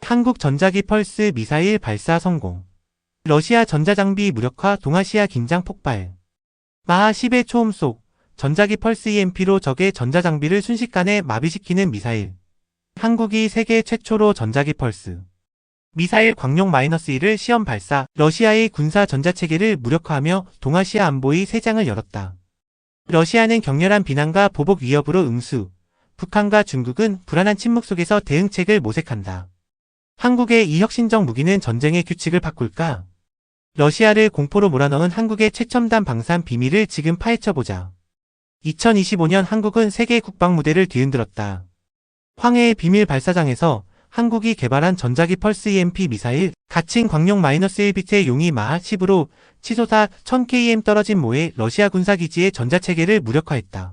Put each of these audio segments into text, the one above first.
한국 전자기 펄스 미사일 발사 성공. 러시아 전자장비 무력화 동아시아 긴장 폭발. 마하 10의 초음속 전자기 펄스 EMP로 적의 전자장비를 순식간에 마비시키는 미사일. 한국이 세계 최초로 전자기 펄스 미사일 광룡-1을 시험 발사. 러시아의 군사 전자체계를 무력화하며 동아시아 안보의 새 장을 열었다. 러시아는 격렬한 비난과 보복 위협으로 응수. 북한과 중국은 불안한 침묵 속에서 대응책을 모색한다. 한국의 이 혁신적 무기는 전쟁의 규칙을 바꿀까? 러시아를 공포로 몰아넣은 한국의 최첨단 방산 비밀을 지금 파헤쳐보자. 2025년 한국은 세계 국방 무대를 뒤흔들었다. 황해의 비밀 발사장에서 한국이 개발한 전자기 펄스 EMP 미사일, 가칭 광룡-1빛의 용이 마하 10으로 치솟아 1000km 떨어진 모의 러시아 군사기지의 전자체계를 무력화했다.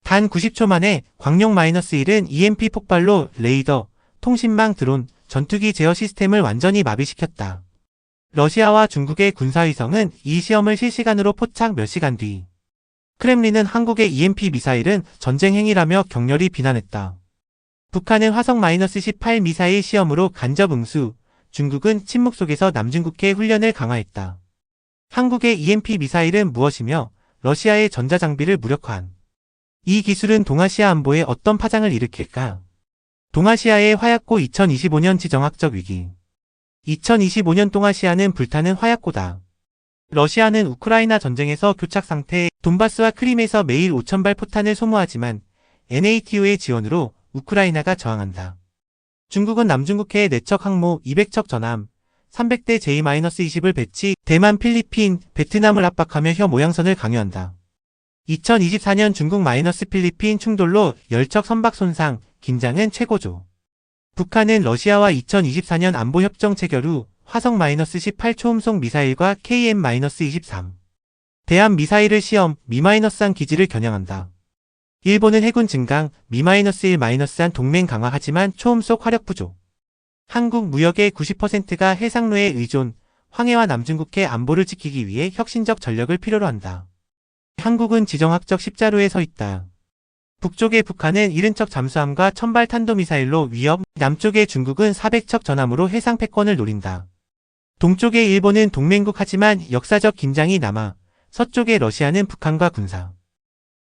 단 90초 만에 광룡-1은 EMP 폭발로 레이더, 통신망, 드론, 전투기 제어 시스템을 완전히 마비시켰다. 러시아와 중국의 군사위성은 이 시험을 실시간으로 포착. 몇 시간 뒤 크렘린은 한국의 EMP 미사일은 전쟁 행위라며 격렬히 비난했다. 북한은 화성-18 미사일 시험으로 간접 응수, 중국은 침묵 속에서 남중국해 훈련을 강화했다. 한국의 EMP 미사일은 무엇이며 러시아의 전자장비를 무력화한 이 기술은 동아시아 안보에 어떤 파장을 일으킬까? 동아시아의 화약고. 2025년 지정학적 위기. 2025년 동아시아는 불타는 화약고다. 러시아는 우크라이나 전쟁에서 교착 상태, 돈바스와 크림에서 매일 5,000발 포탄을 소모하지만 NATO의 지원으로 우크라이나가 저항한다. 중국은 남중국해에 내척 항모 200척 전함, 300대 J-20을 배치, 대만, 필리핀, 베트남을 압박하며 혀 모양선을 강요한다. 2024년 중국-필리핀 충돌로 10척 선박 손상, 긴장은 최고조. 북한은 러시아와 2024년 안보협정 체결 후 화성-18 초음속 미사일과 KM-23 대함 미사일을 시험, 미-1 기지를 겨냥한다. 일본은 해군 증강, 미-1-1 동맹 강화하지만 초음속 화력 부족. 한국 무역의 90%가 해상로에 의존, 황해와 남중국해 안보를 지키기 위해 혁신적 전력을 필요로 한다. 한국은 지정학적 십자로에 서 있다. 북쪽의 북한은 70척 잠수함과 1000발 탄도미사일로 위협, 남쪽의 중국은 400척 전함으로 해상 패권을 노린다. 동쪽의 일본은 동맹국 하지만 역사적 긴장이 남아 서쪽의 러시아는 북한과 군사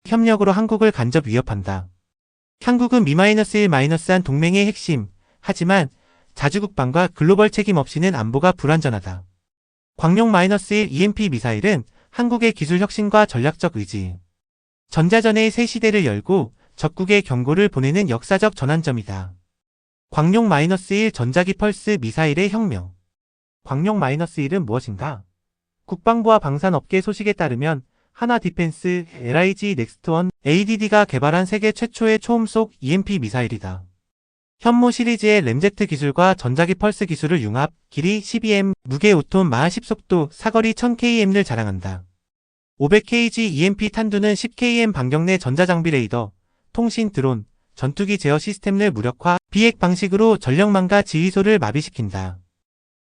협력으로 한국을 간접 위협한다. 한국은 미-1 동맹의 핵심, 하지만 자주국방과 글로벌 책임 없이는 안보가 불완전하다. 광룡-1 EMP 미사일은 한국의 기술 혁신과 전략적 의지, 전자전의 새 시대를 열고 적국에 경고를 보내는 역사적 전환점이다. 광룡-1 전자기 펄스 미사일의 혁명. 광룡-1은 무엇인가? 국방부와 방산업계 소식에 따르면 하나디펜스, LIG 넥스트원, ADD가 개발한 세계 최초의 초음속 EMP 미사일이다. 현무 시리즈의 램제트 기술과 전자기 펄스 기술을 융합, 길이 12m, 무게 5톤, 마하 10속도, 사거리 1000km를 자랑한다. 500kg EMP 탄두는 10km 반경 내 전자장비 레이더, 통신 드론, 전투기 제어 시스템을 무력화, 비핵 방식으로 전력망과 지휘소를 마비시킨다.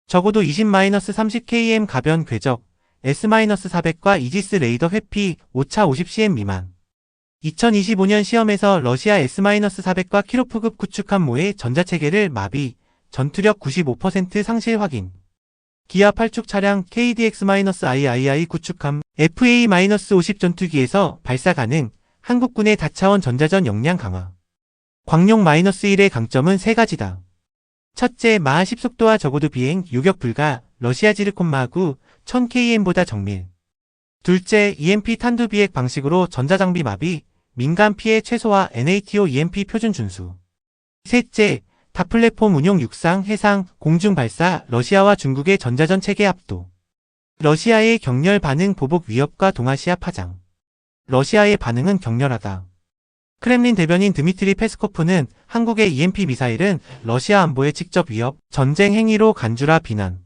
적어도 20-30km 가변 궤적, S-400과 이지스 레이더 회피, 오차 50cm 미만. 2025년 시험에서 러시아 S-400과 키로프급 구축한 모의 전자체계를 마비, 전투력 95% 상실 확인. 기아 8축 차량 KDX-III 구축함 FA-50 전투기에서 발사 가능, 한국군의 다차원 전자전 역량 강화. 광룡-1의 강점은 세 가지다. 첫째, 마하 10속도와 적어도 비행, 요격 불가, 러시아 지르콘마하구 1000km보다 정밀. 둘째, EMP 탄두 비핵 방식으로 전자장비 마비, 민간 피해 최소화 NATO EMP 표준 준수. 셋째, 다플랫폼 운용 육상, 해상, 공중 발사, 러시아와 중국의 전자전 체계 압도. 러시아의 격렬 반응 보복 위협과 동아시아 파장. 러시아의 반응은 격렬하다. 크렘린 대변인 드미트리 페스코프는 한국의 EMP 미사일은 러시아 안보의 직접 위협, 전쟁 행위로 간주라 비난.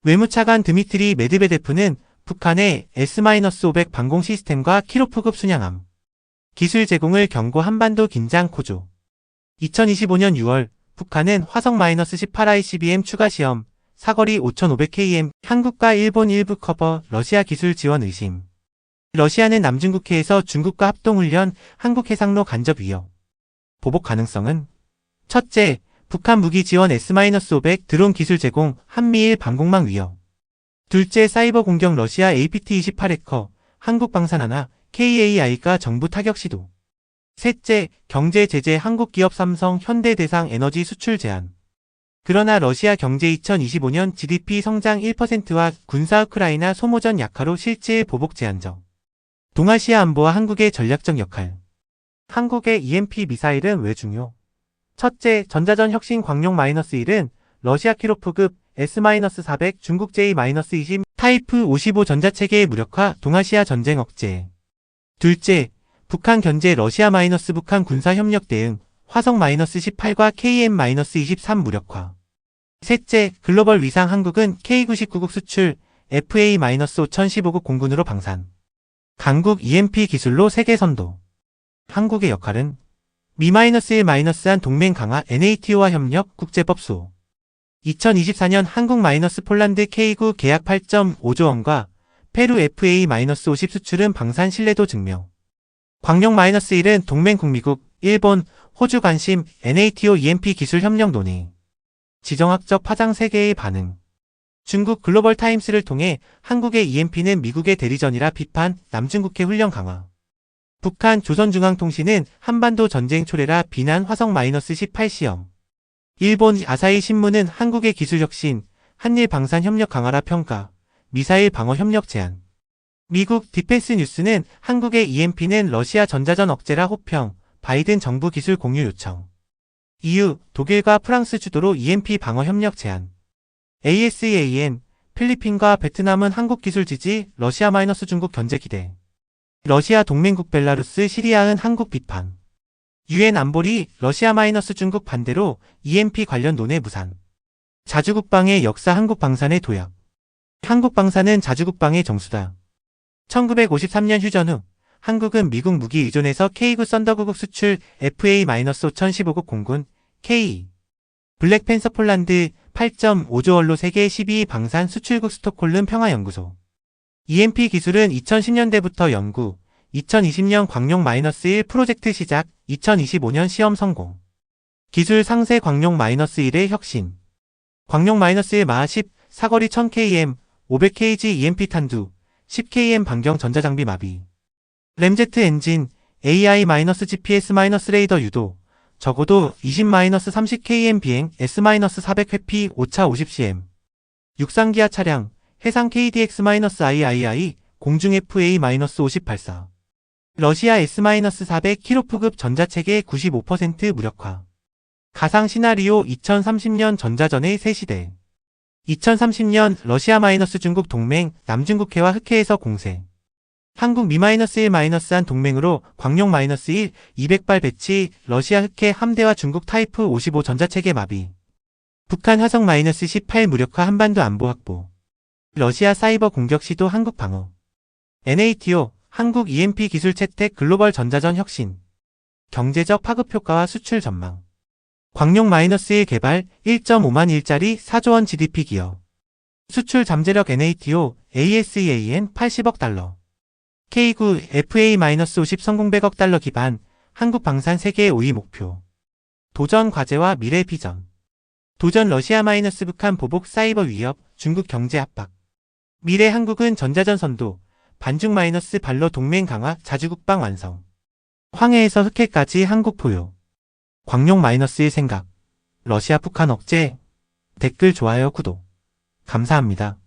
외무차관 드미트리 메드베데프는 북한의 S-500 방공 시스템과 키로프급 순양함 기술 제공을 경고, 한반도 긴장 고조. 2025년 6월 북한은 화성-18 ICBM 추가 시험, 사거리 5500km, 한국과 일본 일부 커버, 러시아 기술 지원 의심. 러시아는 남중국해에서 중국과 합동훈련, 한국 해상로 간접 위협. 보복 가능성은? 첫째, 북한 무기 지원 S-500 드론 기술 제공, 한미일 방공망 위협. 둘째, 사이버 공격 러시아 APT-28 해커, 한국 방산 하나, KAI가 정부 타격 시도. 셋째, 경제 제재 한국 기업 삼성, 현대 대상 에너지 수출 제한. 그러나 러시아 경제 2025년 GDP 성장 1%와 군사 우크라이나 소모전 약화로 실질 보복 제한적. 동아시아 안보와 한국의 전략적 역할. 한국의 EMP 미사일은 왜 중요? 첫째, 전자전 혁신 광룡-1은 러시아 키로프급 S-400 중국 J-20 타이프 55 전자체계의 무력화 동아시아 전쟁 억제. 둘째, 북한 견제 러시아- 북한 군사협력 대응 화성-18과 KM-23 무력화. 셋째, 글로벌 위상 한국은 K99국 수출 FA-5015국 공군으로 방산. 강국 EMP 기술로 세계 선도. 한국의 역할은 미-1-1 동맹 강화 NATO와 협력 국제법 수호. 2024년 한국 폴란드 K9 계약 8.5조 원과 페루 FA-50 수출은 방산 신뢰도 증명. 광룡-1은 동맹 북미국, 일본, 호주 관심 NATO EMP 기술 협력 논의. 지정학적 파장 세계의 반응. 중국 글로벌 타임스를 통해 한국의 EMP는 미국의 대리전이라 비판, 남중국해 훈련 강화. 북한 조선중앙통신은 한반도 전쟁 초래라 비난 화성-18 시험. 일본 아사히 신문은 한국의 기술 혁신, 한일 방산 협력 강화라 평가, 미사일 방어 협력 제한. 미국 디펜스 뉴스는 한국의 EMP는 러시아 전자전 억제라 호평, 바이든 정부 기술 공유 요청. EU, 독일과 프랑스 주도로 EMP 방어 협력 제한. ASEAN, 필리핀과 베트남은 한국 기술 지지, 러시아-중국 견제 기대. 러시아 동맹국 벨라루스, 시리아은 한국 비판. UN 안보리, 러시아-중국 반대로 EMP 관련 논의 무산. 자주국방의 역사 한국 방산의 도약. 한국 방산은 자주국방의 정수다. 1953년 휴전 후 한국은 미국 무기 의존에서 K9 썬더구국 수출 FA-5015국 공군 K 블랙팬서 폴란드 8.5조 원로 세계 12위 방산 수출국 스톡홀름 평화연구소. EMP 기술은 2010년대부터 연구, 2020년 광룡-1 프로젝트 시작, 2025년 시험 성공. 기술 상세 광룡-1의 혁신. 광룡-1 마하 10, 사거리 1000km, 500kg EMP 탄두, 10km 반경 전자장비 마비. 램제트 엔진, AI-GPS- 레이더 유도, 적어도 20-30km 비행, S-400 회피, 오차 50cm. 육상기아 차량, 해상 KDX-III, 공중 FA-5084. 러시아 S-400 키로프급 전자체계 95% 무력화. 가상 시나리오 2030년 전자전의 새 시대. 2030년 러시아-중국 동맹, 남중국해와 흑해에서 공세. 한국 미-1-1 동맹으로 광룡-1 200발 배치, 러시아 흑해 함대와 중국 타이프 55 전자체계 마비. 북한 화성-18 무력화 한반도 안보 확보. 러시아 사이버 공격 시도 한국 방어. NATO, 한국 EMP 기술 채택 글로벌 전자전 혁신. 경제적 파급 효과와 수출 전망. 광룡-1 개발 1.5만 일자리 4조 원 GDP 기여. 수출 잠재력 NATO, ASEAN 80억 달러. K9 FA-50 성공 100억 달러 기반, 한국 방산 세계 5위 목표. 도전 과제와 미래 비전. 도전 러시아-북한 보복 사이버 위협, 중국 경제 압박. 미래 한국은 전자전 선도, 반중-발로 동맹 강화, 자주국방 완성. 황해에서 흑해까지 한국 포요. 광룡-의 생각. 러시아 북한 억제. 댓글 좋아요 구독. 감사합니다.